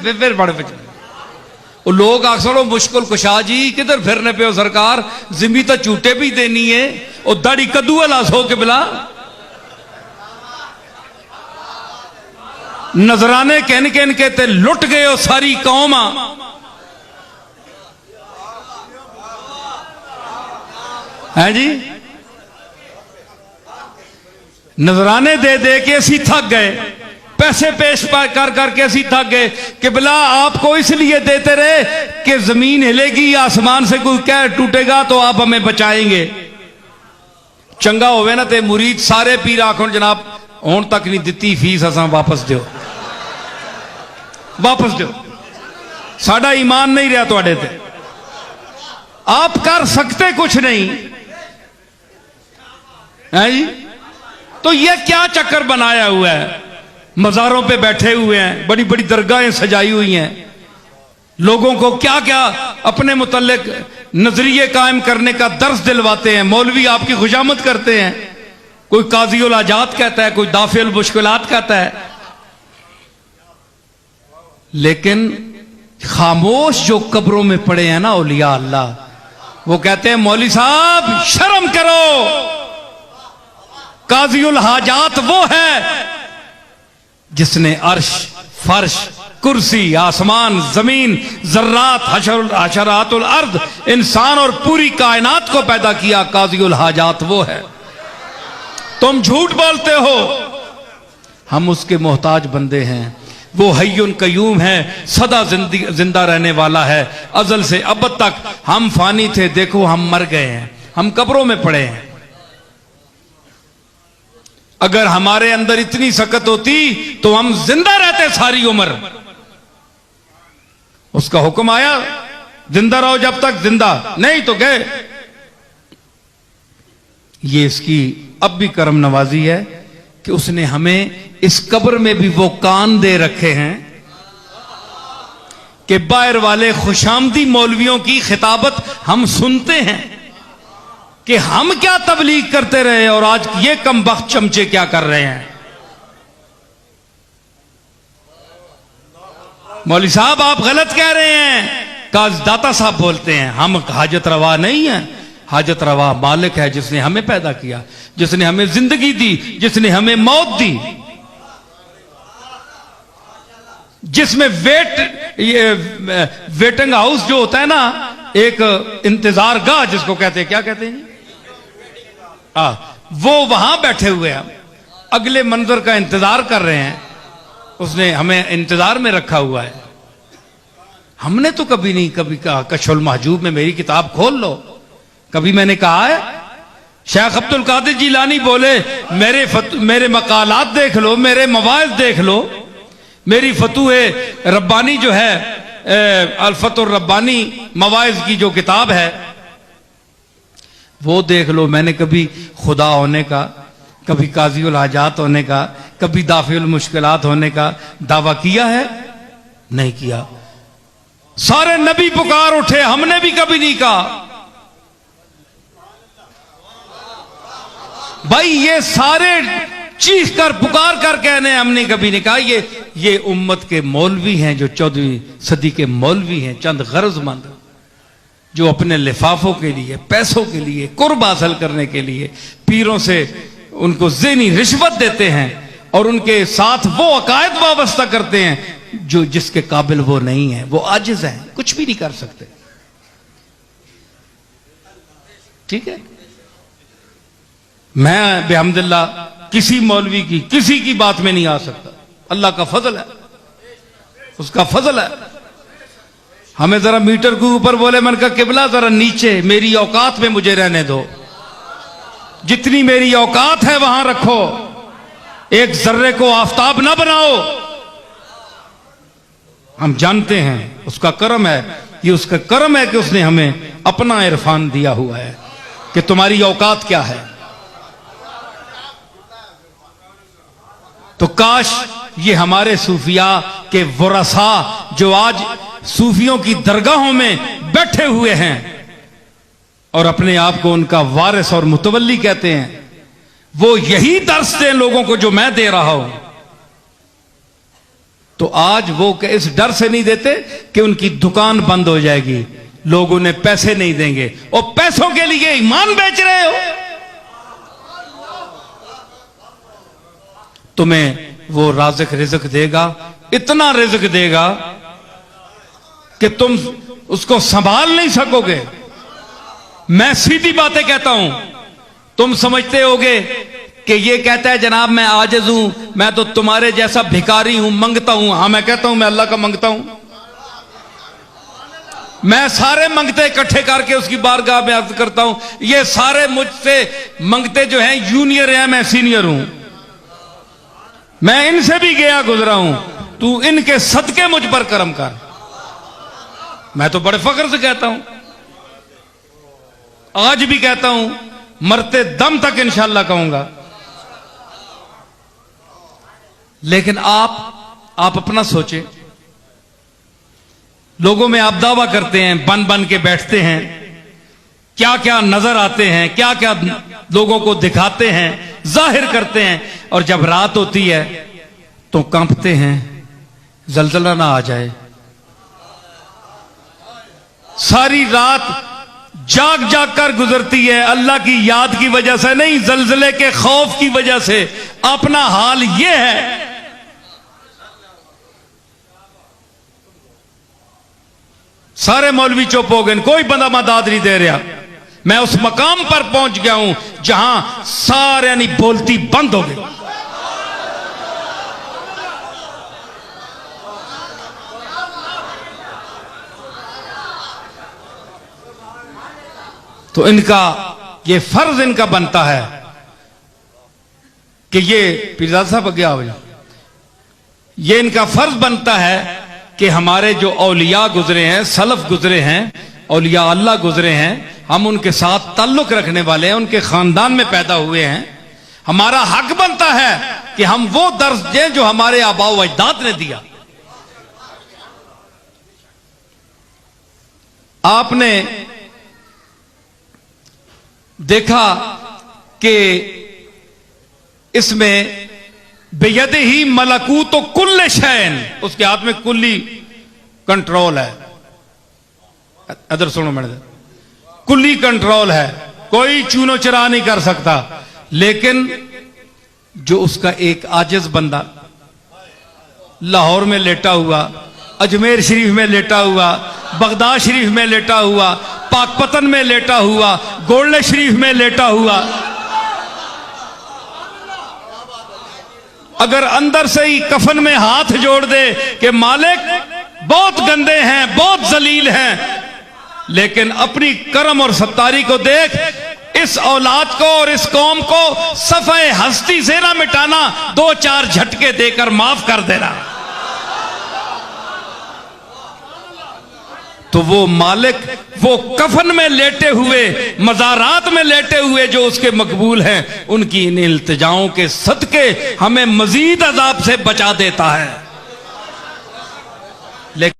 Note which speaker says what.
Speaker 1: फिर बड़े बचे लोग आखो मुश्किल कुशा जी किधर फिरने पे हो सरकार, जिमी तो झूठे भी देनी है और दाड़ी कद्दू लास हो के बिला नजराने कहन कहन के ते लुट गए हो सारी कौम। है जी, नजराने दे दे के असी थक गए, पैसे पेश कर करके असी थक गए कि बिला आपको इसलिए देते रहे कि जमीन हिलेगी, आसमान से कोई कहर टूटेगा तो आप हमें बचाएंगे। चंगा होवे ना ते मुरीद सारे पीर आखो जनाब हुण तक नहीं दिती फीस, असा वापस दो, वापस दो, साडा ईमान नहीं रहा तुहाडे ते, आप कर सकते कुछ नहीं है जी। तो ये क्या चक्कर बनाया हुआ है, मज़ारों पे बैठे हुए हैं, बड़ी बड़ी दरगाहें सजाई हुई हैं, लोगों को क्या क्या अपने मुतल्लिक नजरिए कायम करने का दर्स दिलवाते हैं। मौलवी आपकी खुशामद करते हैं, कोई काजी उल हाजात कहता है, कोई दाफिल मुश्किलात कहता है, लेकिन खामोश जो कब्रों में पड़े हैं ना औलिया अल्लाह, वो कहते हैं मौलवी साहब शर्म करो, काजी उल हाजात वो है जिसने अर्श फर्श कुर्सी आसमान जमीन जर्रात हशरातुल अर्द इंसान और पूरी कायनात को पैदा किया, काजी उल हाजात वो है। तुम झूठ बोलते हो, हम उसके मोहताज बंदे हैं। वो हय्युन कयूम है, सदा जिंदा रहने वाला है, अजल से अब तक। हम फानी थे, देखो हम मर गए हैं, हम कब्रों में पड़े हैं। अगर हमारे अंदर इतनी सकत होती तो हम जिंदा रहते सारी उम्र। उसका हुक्म आया जिंदा रहो जब तक, जिंदा नहीं तो गए। ये इसकी अब भी करम नवाजी है कि उसने हमें इस कब्र में भी वो कान दे रखे हैं कि बाहर वाले खुशामदी मौलवियों की खिताबत हम सुनते हैं कि हम क्या तबलीग करते रहे और आज ये कम बख्त चमचे क्या कर रहे हैं। मौलवी साहब आप गलत कह रहे हैं, काज दाता साहब बोलते हैं। हम हाजत रवा नहीं है, हाजत रवा मालिक है जिसने हमें पैदा किया, जिसने हमें जिंदगी दी, जिसने हमें मौत दी, जिसमें वेटिंग हाउस जो होता है ना, एक इंतजार गाह जिसको कहते हैं, क्या कहते हैं वो वहां बैठे हुए हैं, अगले मंजर का इंतजार कर रहे हैं। उसने हमें इंतजार में रखा हुआ है। हमने तो कभी नहीं कभी कहा कशफुल महजूब में मेरी किताब खोल लो, कभी मैंने कहा है? शेख अब्दुल कादिर जिलानी बोले मेरे मकालात देख लो, मेरे मवाइज देख लो, मेरी फतूहे रब्बानी जो है अल्फतुर रब्बानी मवाइज की जो किताब है वो देख लो। मैंने कभी खुदा होने का, कभी काजी उल हाजात होने का, कभी दाफिल मुश्किलात होने का दावा किया है? नहीं किया। सारे नबी पुकार उठे, हमने भी कभी नहीं कहा। भाई ये सारे चीख कर पुकार कर कहने हमने कभी नहीं कहा। ये उम्मत के मौलवी हैं जो 14वीं सदी के मौलवी हैं, चंद गरजमंद जो अपने लिफाफों के लिए, पैसों के लिए, कुर्ब हासिल करने के लिए पीरों से उनको ज़हनी रिश्वत देते हैं और उनके साथ वो अकायद वाबस्ता करते हैं जो जिसके काबिल वो नहीं है, वो आजिज हैं, कुछ भी नहीं कर सकते। ठीक है, मैं बेहमदुल्लाह किसी मौलवी की किसी की बात में नहीं आ सकता। अल्लाह का फजल है, उसका फजल है। हमें जरा मीटर के ऊपर बोले, मैंने कहा किबला जरा नीचे मेरी औकात में मुझे रहने दो, जितनी मेरी औकात है वहां रखो, एक जर्रे को आफताब ना बनाओ। हम जानते हैं उसका करम है, ये उसका करम है कि उसने हमें अपना इरफान दिया हुआ है कि तुम्हारी औकात क्या है। तो काश ये हमारे सूफिया के वरसा जो आज सूफियों की दरगाहों में बैठे हुए हैं और अपने आप को उनका वारिस और मुतवल्ली कहते हैं, वो यही दर्स दें लोगों को जो मैं दे रहा हूं। तो आज वो इस डर से नहीं देते कि उनकी दुकान बंद हो जाएगी, लोग उन्हें पैसे नहीं देंगे, और पैसों के लिए ईमान बेच रहे हो। तुम्हें वो राज़िक रिज़्क देगा, इतना रिज़्क देगा कि तुम उसको संभाल नहीं सकोगे। मैं सीधी बातें कहता हूं, तुम समझते होगे कि ये कहता है जनाब मैं आजिज हूं, मैं तो तुम्हारे जैसा भिखारी हूं, मंगता हूं। हां, मैं कहता हूं मैं अल्लाह का मंगता हूं। मैं सारे मंगते इकट्ठे करके उसकी बारगाह में अर्ज करता हूं, ये सारे मुझसे मंगते जो हैं जूनियर हैं, मैं सीनियर हूं, मैं इनसे भी गया गुजरा हूं, तू इनके सदके मुझ पर करम कर। मैं तो बड़े फख्र से कहता हूं, आज भी कहता हूं, मरते दम तक इंशाअल्लाह कहूंगा। लेकिन आप अपना सोचें, लोगों में आप दावा करते हैं, बन बन के बैठते हैं, क्या क्या नजर आते हैं, क्या क्या लोगों को दिखाते हैं, जाहिर करते हैं, और जब रात होती है तो कांपते हैं, जलजला ना आ जाए। सारी रात जाग जाग कर गुजरती है, अल्लाह की याद की वजह से नहीं, जलजले के खौफ की वजह से। अपना हाल यह है। सारे मौलवी चुप हो गए, कोई बंदा मदद नहीं दे रहा। मैं उस मकाम पर पहुंच गया हूं जहां सारे यानी बोलती बंद हो गई। तो इनका ये फर्ज इनका बनता है कि ये पीरजादा साहब आगे आओ, ये इनका फर्ज बनता है कि हमारे जो औलिया गुजरे हैं, सलफ गुजरे हैं, औलिया अल्लाह गुजरे हैं, हम उनके साथ ताल्लुक रखने वाले हैं, उनके खानदान में पैदा हुए हैं, हमारा हक बनता है कि हम वो दर्स दें जो हमारे आबा व अजदाद ने दिया। आपने देखा कि इसमें बेयदे ही मलकूत तो कुल्ले शैन, उसके हाथ में कुल्ली कंट्रोल है। अदर सुनो मैंने, कुल्ली कंट्रोल है, कोई चूनो चरा नहीं कर सकता। लेकिन जो उसका एक आजिज बंदा लाहौर में लेटा हुआ, अजमेर शरीफ में लेटा हुआ, बगदाद शरीफ में लेटा हुआ, पाकपतन में लेटा हुआ, गोल्डे शरीफ में लेटा हुआ, अगर अंदर से ही कफन में हाथ जोड़ दे कि मालिक बहुत गंदे हैं, बहुत जलील हैं, लेकिन अपनी करम और सत्तारी को देख, इस औलाद को और इस कौम को सफ़े हस्ती से ना मिटाना, दो चार झटके देकर माफ कर देना, तो वो मालिक वो कफन में लेटे हुए, मज़ारात में लेटे हुए जो उसके मकबूल हैं, उनकी इन इल्तिजाओं के सदके हमें मजीद अजाब से बचा देता है।